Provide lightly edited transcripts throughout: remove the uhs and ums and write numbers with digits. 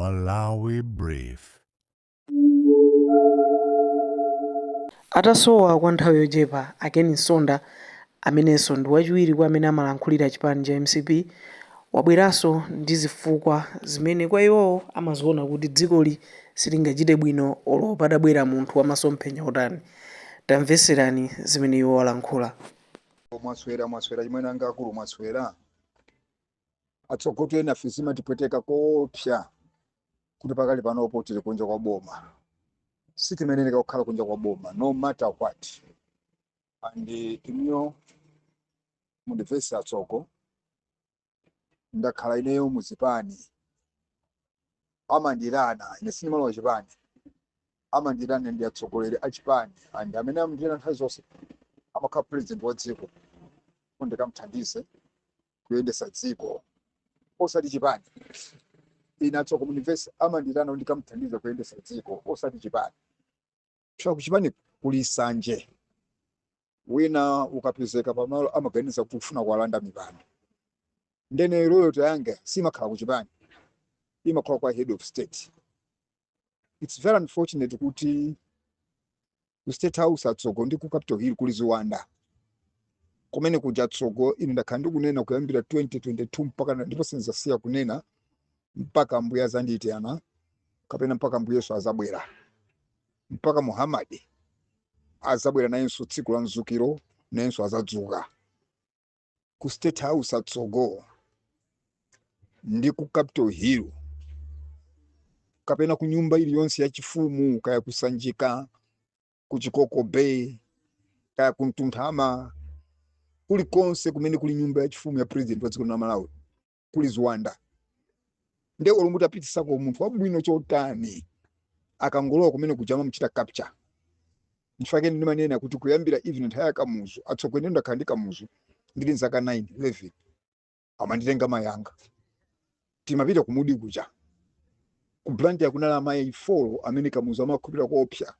Malawi Brief. Atasowa kwa nthawi yochepa Aken Nsonda amenenso ndi wachiwiri kwa amene amalankhulira chipani cha MCP wabweranso ndi zifukwa zimene kwa iwowo amaziona kuti dzikoli silingachite bwino olo padabwera munthu wamasomphenya otani. Tamveserani zimene iwo walankhula. Mwaswera chimene anga akulu mwaswera atsogoleri nafe zimatipweteka kopsa kuti pakali panopo tili kunja kwa boma sitimeneneka kukhala kunja kwa boma no matter what and imyo mundivesi atsoko ndakhala ineyo muzipani amandilana ine sinimalowa chipani amandilana ndi atsogoleri achipani and amene amandilana nthawi zonse amakhala president wa dziko ndikamthandize kuyendesa dziko osati chipani ine atsoko mundivesi amandilana ndikamthandiza kuyendesa dziko osati chipani chifukwa kuchipani kuli sanje wina ukapezeka pamalo amaganiza kuti ufuna kuwalanda mipando ndene loyalty yanga simakhala kuchipani imakhala kwa head of state. It's very unfortunate kuti ku State House atsoko ndi ku Capitol Hill kuli ziwanda kumene kuja atsoko ine ndakhala ndikunena kuyambira 2022 mpaka ndipo sinzasiya kunena mpaka mbuya zandiyitana kapena mpaka mbuyeso azabwera mpaka Muhammad azabwera nayenso tsiku la mzukiro nayenso azadzuka ku State House atsoko ndi ku Capitol Hill kapena ku nyumba iliyonse ya chifumu kaya kusanjika ku Chikoko Bay kaya ku Mtunthama kulikonse kumene kuli nyumba ya chifumu ya president wa dziko la Malawi kuli ziwanda nde olumuti apitisako munthu wabwino chotani akangolowa kumene kujama mchita capture. Nifake ndimanena kuti kuyambira even nthawi ya Kamuzu atsoko ndakhala ndi Kamuzu ndili nzaka 9 11 amanditenga mayanga timapita kumudi kuja ku Blantyre yakunala mayi 4 amene Kamuzu amakhupira kopsa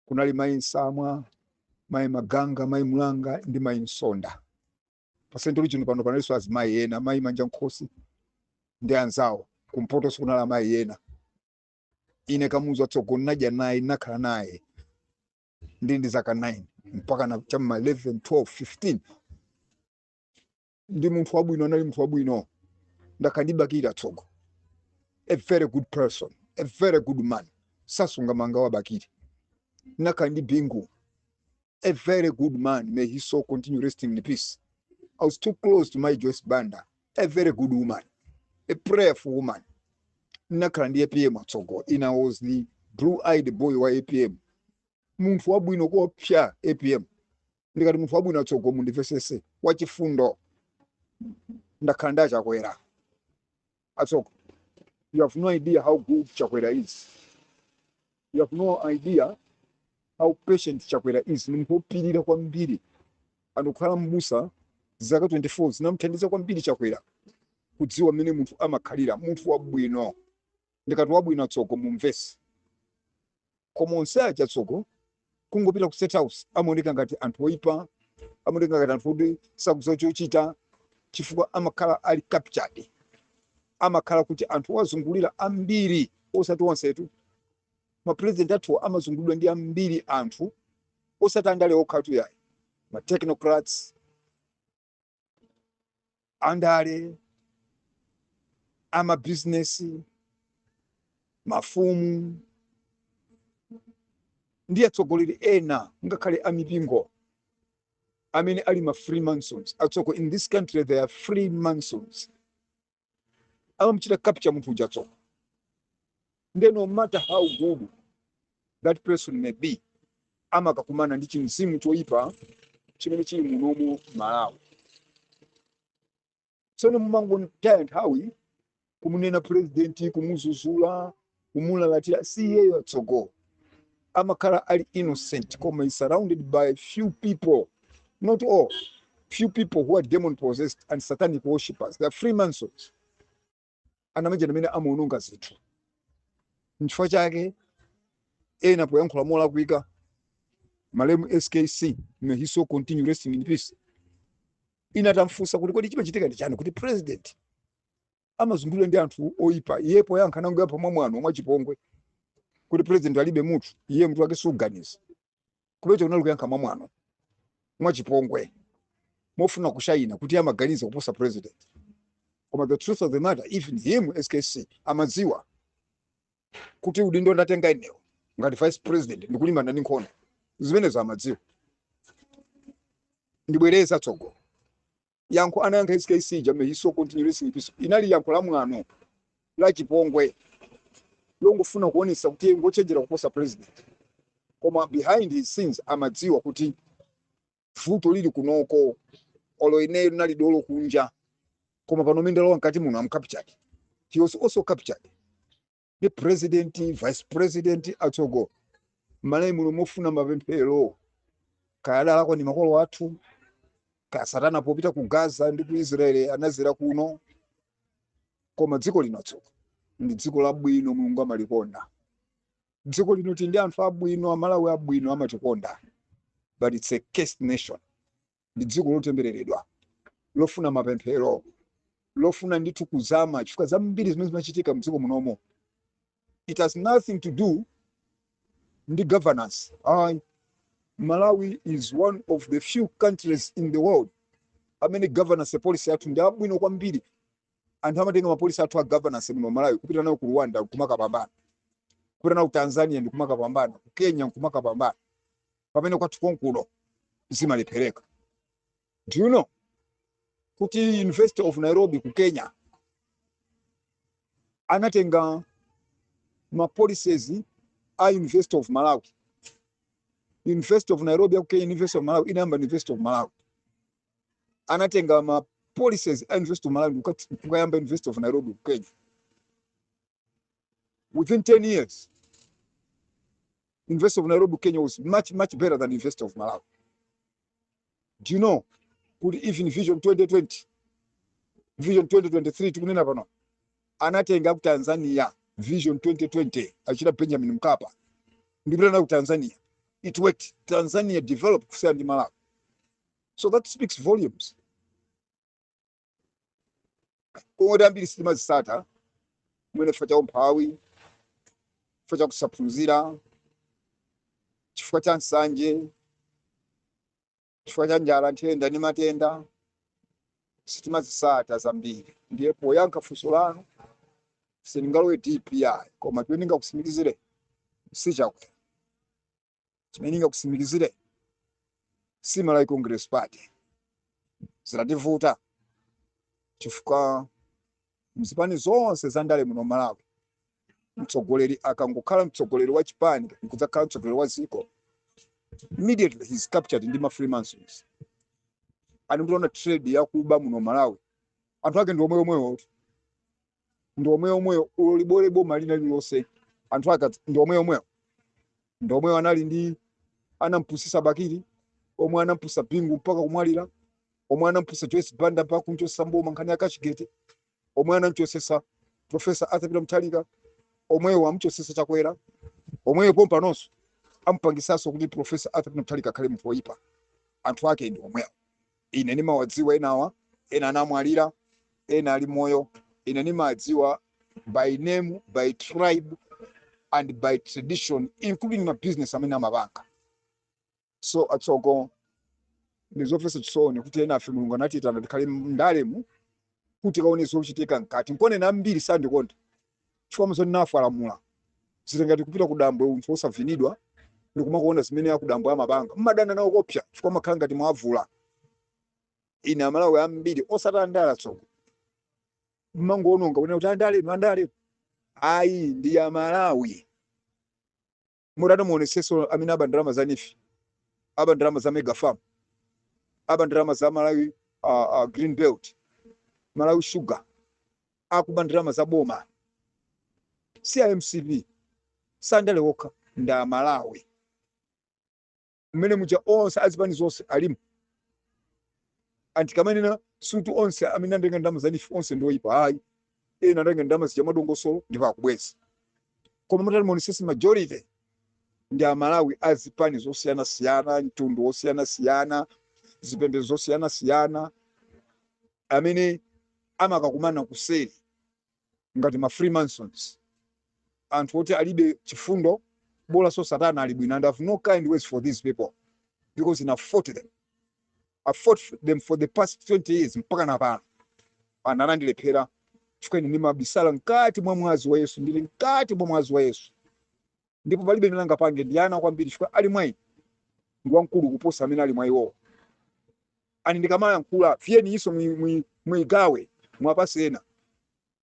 kunali mayi Nsamwa mayi Maganga mayi Mulanga ndi mayi Nsonda pasentolo chino pano panalinso azimayi ena mayi Manja Nkhosi ndi anzawo kumpoto sikunala mayi ena ine Kamuzu atsoko nadya naye nakhala naye ndi zaka 9 mpaka na chama 11 12 15 ndi munthu wabwino anali munthu wabwino ndakhandibakira atsoko a very good person a very good man sasunga manga wabakiri nakandi Bingu a very good man may his soul continue resting in peace. I was too close to my Joyce Banda a very good woman a prayerful woman nakandi APM atsoko I was the blue-eyed boy wa APM munthu wabwino kopsa APM ndikati munthu wabwino atsoko mundivesese wachifundo ndakhala ndi Chakwera atsoko. You have no idea how good Chakwera is. You have no idea how patient Chakwera is. Ni munthu wopirira kwambiri anokhala mbusa zaka 24 zinamthandiza kwambiri Chakwera kudziwa mmene munthu amakhalira munthu wabwino ndikati wabwino atsoko mumvesi koma onse aja atsoko kungopita ku State House amaoneka ngati anthu oyipa amaoneka ngati anthu oti sakudziwa chochita chifukwa amakhala ali captured amakhala kuti anthu wazungulira ambiri osati onsetu ma president athu amazungulira ndi ambiri anthu osati andale okhatu yayi ma technocrats andale ama business mafumu ndi atsogoleri ena ngakhale amipingo amene ali ma Freemasons atsoko. In this country there are Freemasons amachita capture munthu uja atsoko. Then no matter how good that person may be amakakumana ndi chimzimu choyipa chimene chili munomu Malawi. Tsono mumango ntaya nthawi kumunena president kumuzuzula kumulalatira si yeyo atsoko amakhala ali innocent koma is surrounded by few people, not all, few people who are demon possessed and satanic worshippers. They are Freemasons anamajana amene amaononga zinthu nchifukwa chake ena poyankhula mola kuika malemu SKC may his soul continue resting in peace inatamfunsa kuti kodi chimachitika ndi chani kuti president amazungulira ndi anthu oyipa iyepo yankha nangoya pamwamwano mwachipongwe kuti president alibe munthu iye munthu wake suganiza kupecha unali kuyankha mwamwano mwachipongwe mofuna kushayina kuti amaganiza kuposa president. Koma the truth of the matter, even him SKC amadziwa kuti udindo ndatenga inewo ngati vice president ndikulimbana ndi nkhondo zimenezo amadziwa. Ndibwereza tsogo yankho anayankha SKC jame hiso continuous episode inali yankho la mwano la chipongwe longofuna kuonesa kuti ngochenjera kuposa president. Koma behind his scenes amadziwa kuti vuto lili kunoko olo ineyo nali dolo kunja koma pano mendelo nkati muno am captured. He was also captured. The president, vice president atsogo malai muno mofuna mapemphero kayada lako ni makolo athu ka Satana popita ku Gaza ndi ku Israeli anazira kuno koma dziko linatsoka ndi dziko labwino Mulungu amalikonda. Dziko linoti ndi anthu abwino amalawi abwino amatikonda, but it's a cursed nation. Ndi dziko lotembereredwa lofuna mapemphero lofuna ndithu kuzama chifukwa zambiri zimene zimachitika mdziko munomo. It has nothing to do ndi governance. Malawi is one of the few countries in the world amene governance policy yathu ndi abwino kwambiri. Anthu amatenga mapolisi athu a governance muno Malawi kupita nayo ku Rwanda kumakapambana, kupita nayo ku Tanzania ndi kumakapambana, ku Kenya kumakapambana, pamene kwathu konkuno zimalephereka. Do you know kuti University of Nairobi ku Kenya anatenga ma policies a University of Malawi. University of Nairobi ku Kenya, University of Malawi inamba University of Malawi. Anatenga ma policies a University of Malawi kukayamba University of Nairobi ku Kenya. Within 10 years, University of Nairobi Kenya was much better than University of Malawi. Do you know? Could even Vision 2020, Vision 2023 tukunena pano anatenga ku Tanzania Vision 2020 achira Benjamin Mkapa ndipita na ku Tanzania. It worked. Tanzania developed kusiyana ndi Malawi. So that speaks volumes. Kuoda mbili sitima zisata mwene facha umphawi facha kusaphunzira chifukwa cha nsanje chifukwa cha njala nthenda ndi matenda sitima zisata zambiri. Ndiye poyankha funso lanu sindingalowe DPI koma chimene ndingakusimikizire sichakuti chimene ndingakusimikizire si Malawi Congress Party zilativuta chifukwa mzipani zonse za ndale muno Malawi mtsogoleri akangokhala mtsogoleri wa chipani kudzakhala mtsogoleri wa dziko immediately he's captured ndi ma Freemasons. Ani mtona trade yakuba muno Malawi anthu ake ndi omweyo ndi omweyo ulibolebo malina lilose anthu ake ndi omweyo anali ndi anampusisa Bakiri omwe anampusa Bingu mpaka kumwalira omwe anampusa Joyce Banda mpaka kunchosa Mboma nkhani akachigete omwe anamchosesa Professor Arthur Peter Mutharika omweyo amchosesa Chakwera omweyo pompa nonso ampangisaso kuti Professor Arthur Peter Mutharika akhale munthu woyipa. Anthu ake ndi omweyo. Ine nimawadziwa enawa ena anamwalira ena ali moyo. Ine nimawadziwa by name, by tribe and by tradition, including my business amene amapanga. So atsogo ndizofesa chisoni kuti ena afe Mulungu anatitana tikhale ndalemu kuti kaonesa kuchitika nkati nkone na mbiri sandikonda chifukwa mzo nafu alamula zitengati kupita kudambwe unthu osavinidwa ndikumakuona zimene yakudambwe amapanga mmadana nawo kopya chifukwa makhala ngati mwavula. Ine Amalawi ambiri osatandala tsogo mmangoononga kunena kuti andale ayi ndi Amalawi. Murata muoneseso amene aba ndalama za Nifi, aba ndalama za Mega Farm, aba ndalama za Malawi Green Belt, Malawi Sugar, akuba ndalama za boma. CIMCB sandale woka nda Malawi. Mmene muja onse azipani zonse alimu. Antikamanena sutu onse amene ndenga ndalama za Nifi onse ndoyipa hayi. Ena ndenga ndalama za madongosolo ndipo akubweza. Koma mutali muonesese majority ndi Amalawi azipani zosiyana mtundu osiyana zipembedzo zosiyana amene amakakumana kuseri ngati ma Freemasons, anthu oti alibe chifundo, bola so Satana ali bwino, and I have no kind words for these people because I fought them. I fought them for the past 20 years mpaka napano anandilephera chifukwa ine ndimabisala mkati mwa mwazi wa Yesu, ndili mkati mwa mwazi wa Yesu, ndipo palibe milanga pange ndiyana kwambiri chifukwa ali mwa ine ndi wamkulu kuposa amene ali mwa iwo. Ani ndikamayankhula fyeni iso mwigawe mwapasena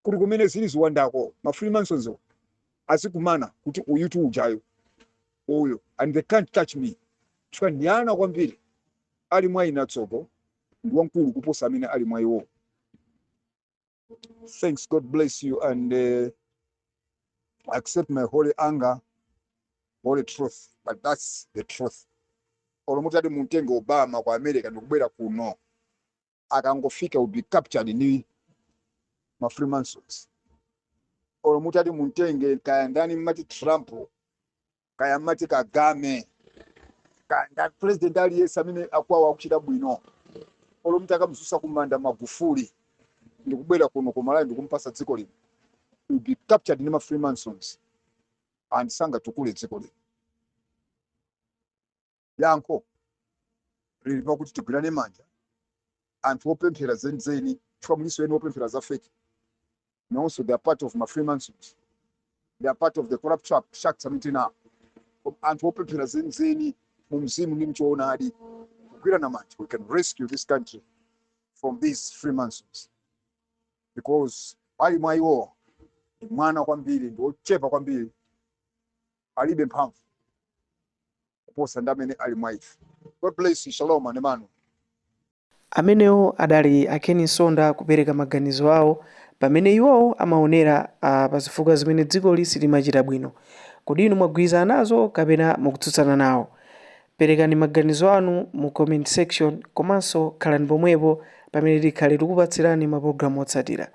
kuti kumene zili ziwandako ma Freemasons azikumana kuti uyu tu ujayo uyo, and they can't touch me chifukwa ndiyana kwambiri ali mwa ine atsoko ndi wamkulu kuposa amene ali mwa iwo. Thanks, God bless you, and accept my holy anger, holy truth, but that's the truth. Olomutati muntenge Obama kwa America ndikubwera kuno akangofika will be captured ni ma Freemasons. Olomutati muntenge kaya ndani mati Trump, kaya mati Kagame, kaya president aliyesa amene akwawa wakuchita bwino, olomutaka msusa kumanda Magufuli ndikubwera kuno kumalayi ndikumpasa dziko lino, will be captured ni ma Freemasons and sanga tukule dziko lino. Yanko lili pakuti tigwirane manja anthu opemphera zenizeni chifukwa muliso eni opemphera za fake. And also they are part of my Freemasons, they are part of the corrupt sharks amitina anthu opemphera zenizeni mu mzimu ndi mchoonadi kugwirana manja. We can rescue this country from these Freemasons because ali mwa iwo mwana kwambiri ndi ochepa kwambiri, alibe mphamvu kuposa ndamene ali mwa ife. God bless you. Shalom anemano. Amenewo adali Akeni Nsonda kupereka maganizo awo pamene iwowo amaonera pa zifukwa zimene dziko lisi limachita bwino. Kodi inu mwagwirizana nazo kapena mukutsutsana nawo? Perekani maganizo anu mu comment section, komanso khalani pomwepo pamene tikhale tikupatsirani mapulogalamu otsatira.